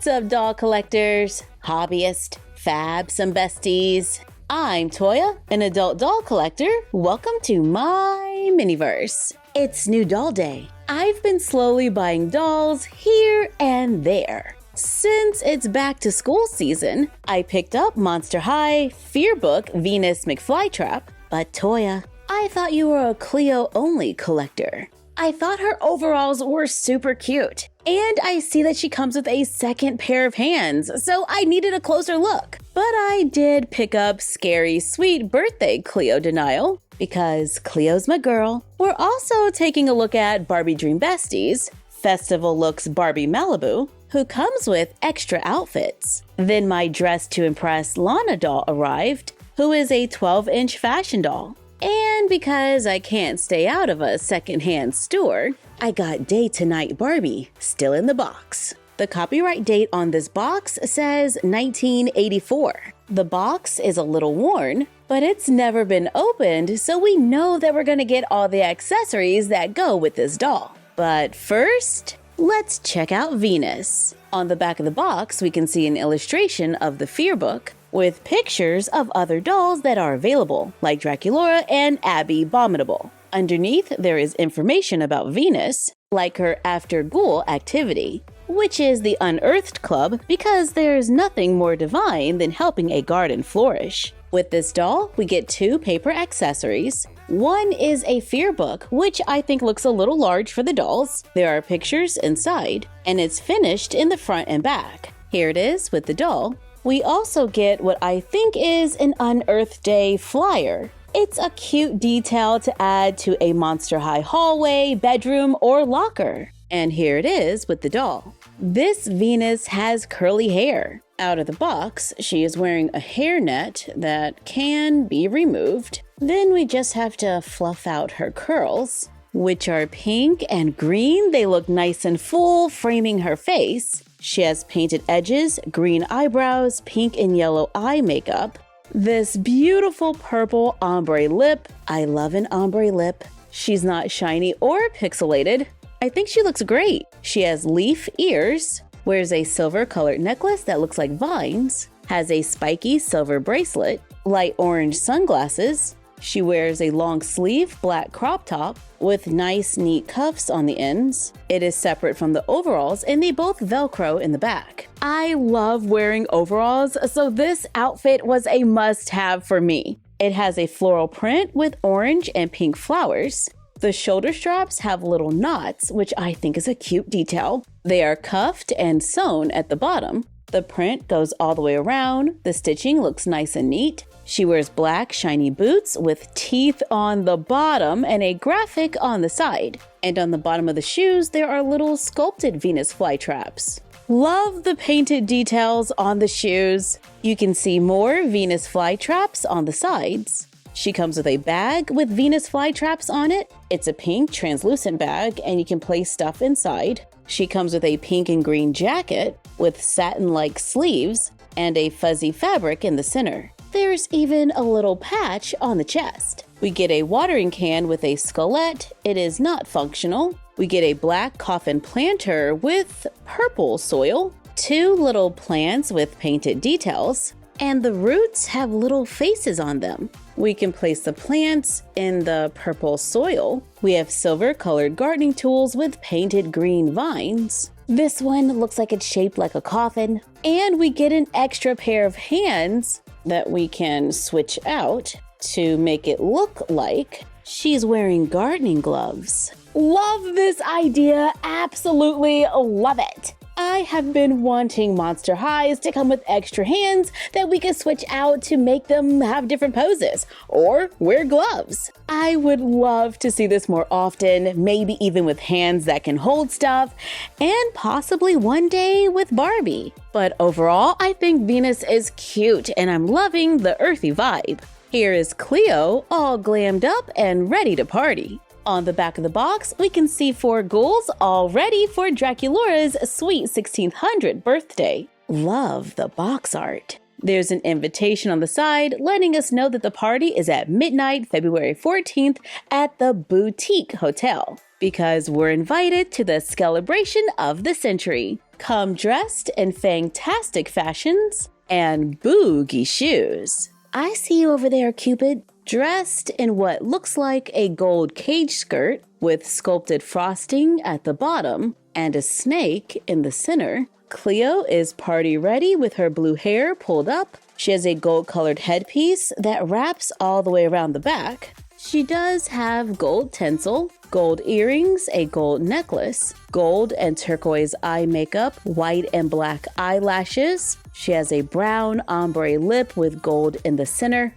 What's up, doll collectors, hobbyists, fabs, and besties? I'm Toya, an adult doll collector. Welcome to my miniverse. It's new doll day. I've been slowly buying dolls here and there. Since it's back to school season, I picked up Monster High, Fearbook, Venus McFlytrap. But Toya, I thought you were a Cleo only collector. I thought her overalls were super cute. And I see that she comes with a second pair of hands, so I needed a closer look. But I did pick up Scary Sweet Birthday Cleo Denial, because Cleo's my girl. We're also taking a look at Barbie Dream Besties, Festival Looks Barbie Malibu, who comes with extra outfits. Then my Dress to Impress Lana doll arrived, who is a 12-inch fashion doll. And because I can't stay out of a secondhand store, I got Day to Night Barbie still in the box. The copyright date on this box says 1984. The box is a little worn, but it's never been opened, so we know that we're gonna get all the accessories that go with this doll. But first, let's check out Venus. On the back of the box, we can see an illustration of the Fearbook with pictures of other dolls that are available, like Draculaura and Abby Abominable. Underneath, there is information about Venus, like her After Ghoul activity, which is the Unearthed Club because there's nothing more divine than helping a garden flourish. With this doll, we get 2 paper accessories. One is a Fearbook, which I think looks a little large for the dolls. There are pictures inside, and it's finished in the front and back. Here it is with the doll. We also get what I think is an Unearthed Day flyer. It's a cute detail to add to a Monster High hallway, bedroom, or locker. And here it is with the doll. This Venus has curly hair. Out of the box, she is wearing a hairnet that can be removed. Then we just have to fluff out her curls, which are pink and green. They look nice and full, framing her face. She has painted edges, green eyebrows, pink and yellow eye makeup. This beautiful purple ombre lip. I love an ombre lip. She's not shiny or pixelated. I think she looks great. She has leaf ears, wears a silver colored necklace that looks like vines, has a spiky silver bracelet, light orange sunglasses. She wears a long sleeve black crop top with nice neat cuffs on the ends. It is separate from the overalls and they both Velcro in the back. I love wearing overalls, so this outfit was a must-have for me. It has a floral print with orange and pink flowers. The shoulder straps have little knots, which I think is a cute detail. They are cuffed and sewn at the bottom. The print goes all the way around. The stitching looks nice and neat. She wears black shiny boots with teeth on the bottom and a graphic on the side. And on the bottom of the shoes, there are little sculpted Venus flytraps. Love the painted details on the shoes. You can see more Venus flytraps on the sides. She comes with a bag with Venus flytraps on it. It's a pink translucent bag and you can place stuff inside. She comes with a pink and green jacket with satin-like sleeves and a fuzzy fabric in the center. There's even a little patch on the chest. We get a watering can with a skullet. It is not functional. We get a black coffin planter with purple soil, 2 little plants with painted details, and the roots have little faces on them. We can place the plants in the purple soil. We have silver-colored gardening tools with painted green vines. This one looks like it's shaped like a coffin. And we get an extra pair of hands that we can switch out to make it look like she's wearing gardening gloves. Love this idea, absolutely love it. I have been wanting Monster Highs to come with extra hands that we can switch out to make them have different poses or wear gloves. I would love to see this more often, maybe even with hands that can hold stuff, and possibly one day with Barbie. But overall, I think Venus is cute and I'm loving the earthy vibe. Here is Cleo all glammed up and ready to party. On the back of the box, we can see 4 ghouls all ready for Draculaura's sweet 1600 birthday. Love the box art. There's an invitation on the side letting us know that the party is at midnight, February 14th at the Boutique Hotel, because we're invited to the celebration of the century. come dressed in fantastic fashions and boogie shoes. I see you over there, Cupid, dressed in what looks like a gold cage skirt with sculpted frosting at the bottom and a snake in the center. Cleo is party ready with her blue hair pulled up. She has a gold-colored headpiece that wraps all the way around the back. She does have gold tinsel, gold earrings, a gold necklace, gold and turquoise eye makeup, white and black eyelashes. She has a brown ombre lip with gold in the center.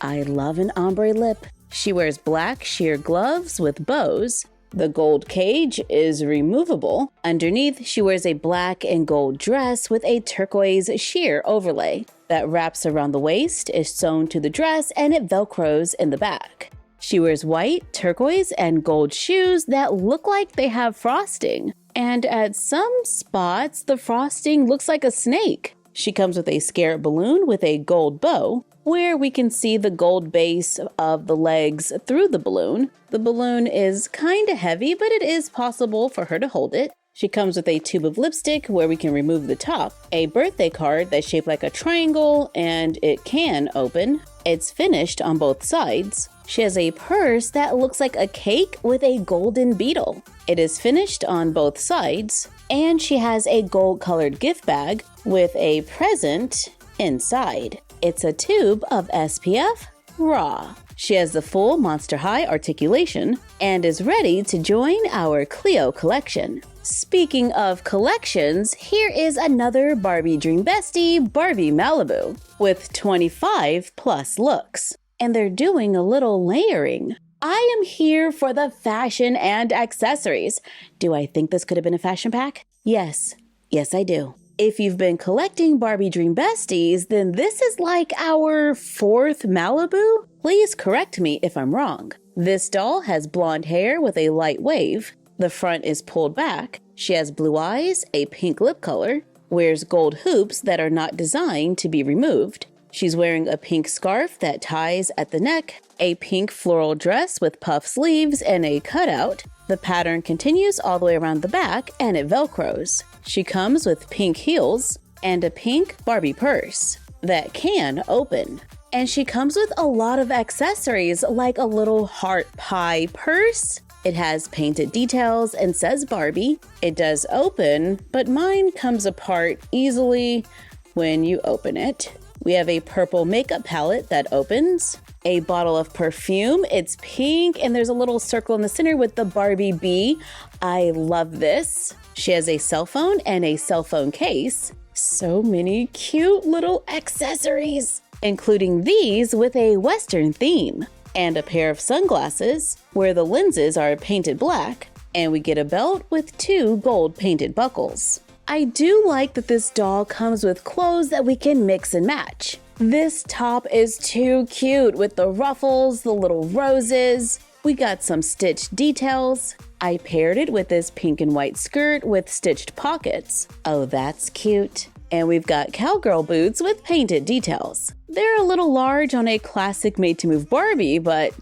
I love an ombre lip. She wears black sheer gloves with bows. The gold cage is removable. Underneath, she wears a black and gold dress with a turquoise sheer overlay that wraps around the waist, is sewn to the dress, and it velcros in the back. She wears white, turquoise, and gold shoes that look like they have frosting. And at some spots, the frosting looks like a snake. She comes with a scarab balloon with a gold bow, where we can see the gold base of the legs through the balloon. The balloon is kinda heavy, but it is possible for her to hold it. She comes with a tube of lipstick where we can remove the top, a birthday card that's shaped like a triangle, and it can open. It's finished on both sides. She has a purse that looks like a cake with a golden beetle. It is finished on both sides, and she has a gold-colored gift bag with a present inside. It's a tube of SPF Raw. She has the full Monster High articulation and is ready to join our Cleo collection. Speaking of collections, here is another Barbie Dream Bestie, Barbie Malibu, with 25 plus looks. And they're doing a little layering. I am here for the fashion and accessories. Do I think this could have been a fashion pack? Yes. Yes, I do. If you've been collecting Barbie Dream Besties, then this is like our 4th Malibu? Please correct me if I'm wrong. This doll has blonde hair with a light wave. The front is pulled back. She has blue eyes, a pink lip color, wears gold hoops that are not designed to be removed. She's wearing a pink scarf that ties at the neck, a pink floral dress with puff sleeves and a cutout. The pattern continues all the way around the back and it velcros. She comes with pink heels and a pink Barbie purse that can open. And she comes with a lot of accessories like a little heart pie purse. It has painted details and says Barbie. It does open, but mine comes apart easily when you open it. We have a purple makeup palette that opens, a bottle of perfume. It's pink and there's a little circle in the center with the Barbie bee. I love this. She has a cell phone and a cell phone case. So many cute little accessories, including these with a Western theme, and a pair of sunglasses where the lenses are painted black, and we get a belt with 2 gold painted buckles. I do like that this doll comes with clothes that we can mix and match. This top is too cute with the ruffles, the little roses. We got some stitched details. I paired it with this pink and white skirt with stitched pockets. Oh, that's cute. And we've got cowgirl boots with painted details. They're a little large on a classic made-to-move Barbie, but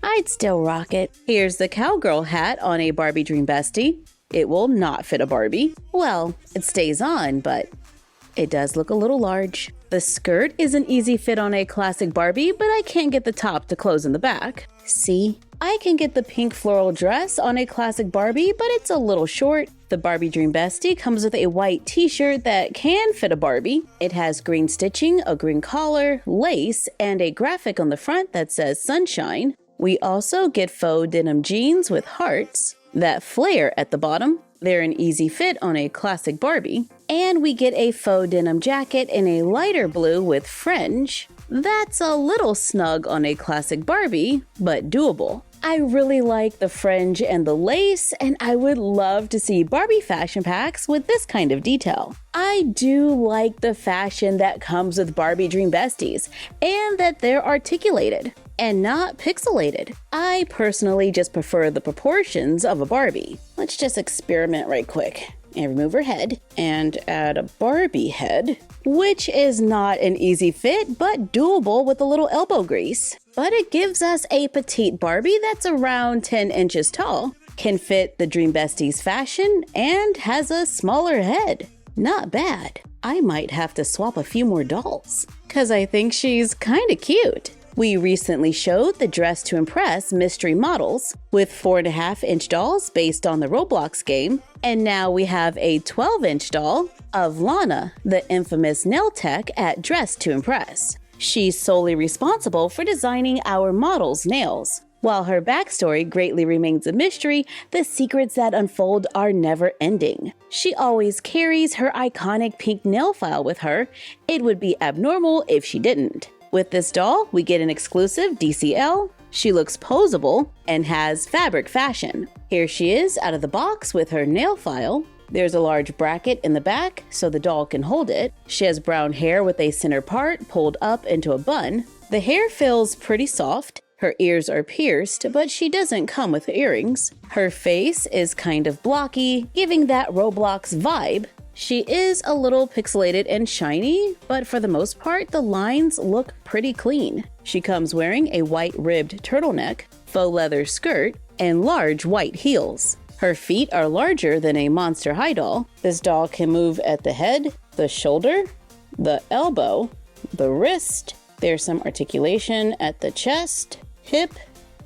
I'd still rock it. Here's the cowgirl hat on a Barbie Dream Bestie. It will not fit a Barbie. Well, it stays on, but it does look a little large. The skirt is an easy fit on a classic Barbie, but I can't get the top to close in the back. See? I can get the pink floral dress on a classic Barbie, but it's a little short. The Barbie Dream Bestie comes with a white t-shirt that can fit a Barbie. It has green stitching, a green collar, lace, and a graphic on the front that says sunshine. We also get faux denim jeans with hearts that flare at the bottom. They're an easy fit on a classic Barbie. And we get a faux denim jacket in a lighter blue with fringe. That's a little snug on a classic Barbie, but doable. I really like the fringe and the lace, and I would love to see Barbie fashion packs with this kind of detail. I do like the fashion that comes with Barbie Dream Besties, and that they're articulated and not pixelated. I personally just prefer the proportions of a Barbie. Let's just experiment right quick and remove her head and add a Barbie head, which is not an easy fit, but doable with a little elbow grease. But it gives us a petite Barbie that's around 10 inches tall, can fit the Dream Besties fashion, and has a smaller head. Not bad. I might have to swap a few more dolls, 'cause I think she's kinda cute. We recently showed the Dress to Impress mystery models with 4.5-inch dolls based on the Roblox game, and now we have a 12-inch doll of Lana, the infamous nail tech at Dress to Impress. She's solely responsible for designing our models' nails. While her backstory greatly remains a mystery, the secrets that unfold are never ending. She always carries her iconic pink nail file with her. It would be abnormal if she didn't. With this doll, we get an exclusive DCL. She looks posable and has fabric fashion. Here she is out of the box with her nail file. There's a large bracket in the back so the doll can hold it. She has brown hair with a center part pulled up into a bun. The hair feels pretty soft. Her ears are pierced, but she doesn't come with earrings. Her face is kind of blocky, giving that Roblox vibe. She is a little pixelated and shiny, but for the most part, the lines look pretty clean. She comes wearing a white ribbed turtleneck, faux leather skirt, and large white heels. Her feet are larger than a Monster High doll. This doll can move at the head, the shoulder, the elbow, the wrist. There's some articulation at the chest, hip,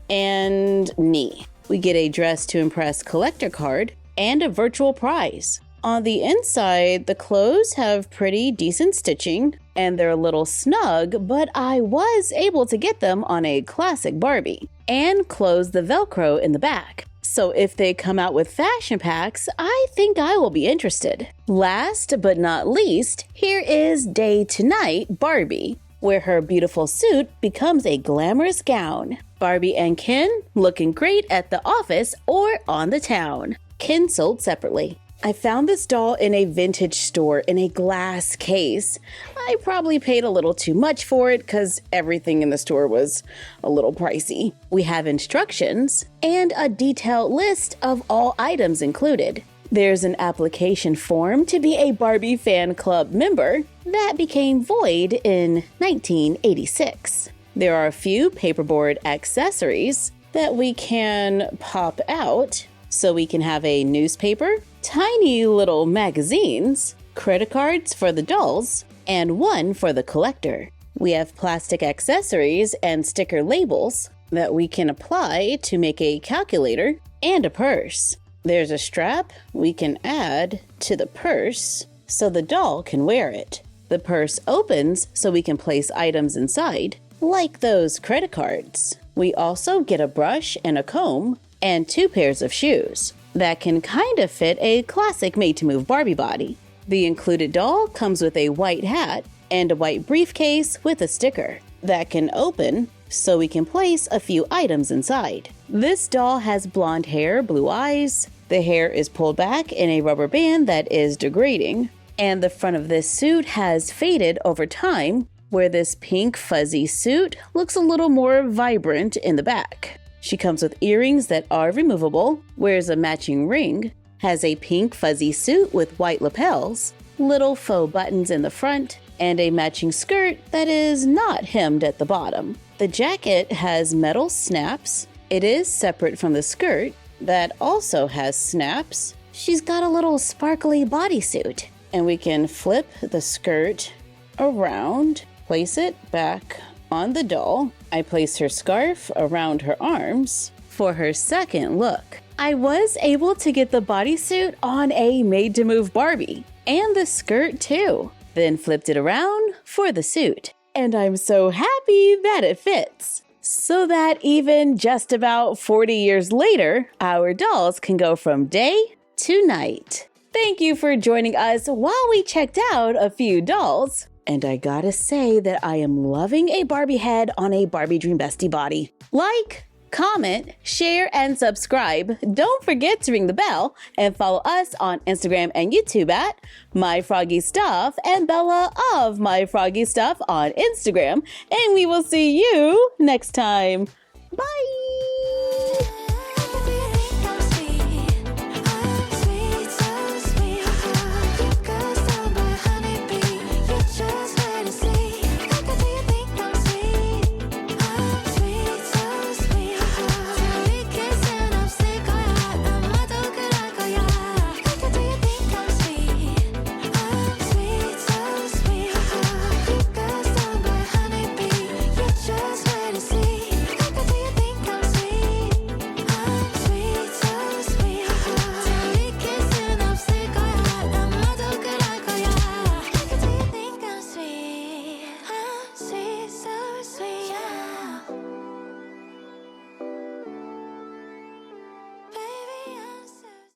and knee. We get a Dress to Impress collector card and a virtual prize. On the inside, the clothes have pretty decent stitching and they're a little snug, but I was able to get them on a classic Barbie and close the Velcro in the back. So if they come out with fashion packs, I think I will be interested. Last but not least, here is Day to Night Barbie, where her beautiful suit becomes a glamorous gown. Barbie and Ken looking great at the office or on the town. Ken sold separately. I found this doll in a vintage store in a glass case. I probably paid a little too much for it because everything in the store was a little pricey. We have instructions and a detailed list of all items included. There's an application form to be a Barbie fan club member that became void in 1986. There are a few paperboard accessories that we can pop out so we can have a newspaper, tiny little magazines, credit cards for the dolls, and one for the collector. We have plastic accessories and sticker labels that we can apply to make a calculator and a purse. There's a strap we can add to the purse so the doll can wear it. The purse opens so we can place items inside, like those credit cards. We also get a brush and a comb and 2 pairs of shoes that can kind of fit a classic made-to-move Barbie body. The included doll comes with a white hat and a white briefcase with a sticker that can open so we can place a few items inside. This doll has blonde hair, blue eyes. The hair is pulled back in a rubber band that is degrading, and the front of this suit has faded over time, where this pink fuzzy suit looks a little more vibrant in the back. She comes with earrings that are removable, wears a matching ring, has a pink fuzzy suit with white lapels, little faux buttons in the front, and a matching skirt that is not hemmed at the bottom. The jacket has metal snaps. It is separate from the skirt that also has snaps. She's got a little sparkly bodysuit, and we can flip the skirt around, place it back on the doll. I place her scarf around her arms for her second look. I was able to get the bodysuit on a made-to-move Barbie, and the skirt too, then flipped it around for the suit. And I'm so happy that it fits, so that even just about 40 years later, our dolls can go from day to night. Thank you for joining us while we checked out a few dolls. And I gotta say that I am loving a Barbie head on a Barbie Dream Bestie body. Like, comment, share, and subscribe. Don't forget to ring the bell and follow us on Instagram and YouTube at MyFroggyStuff and Bella of MyFroggyStuff on Instagram. And we will see you next time. Bye!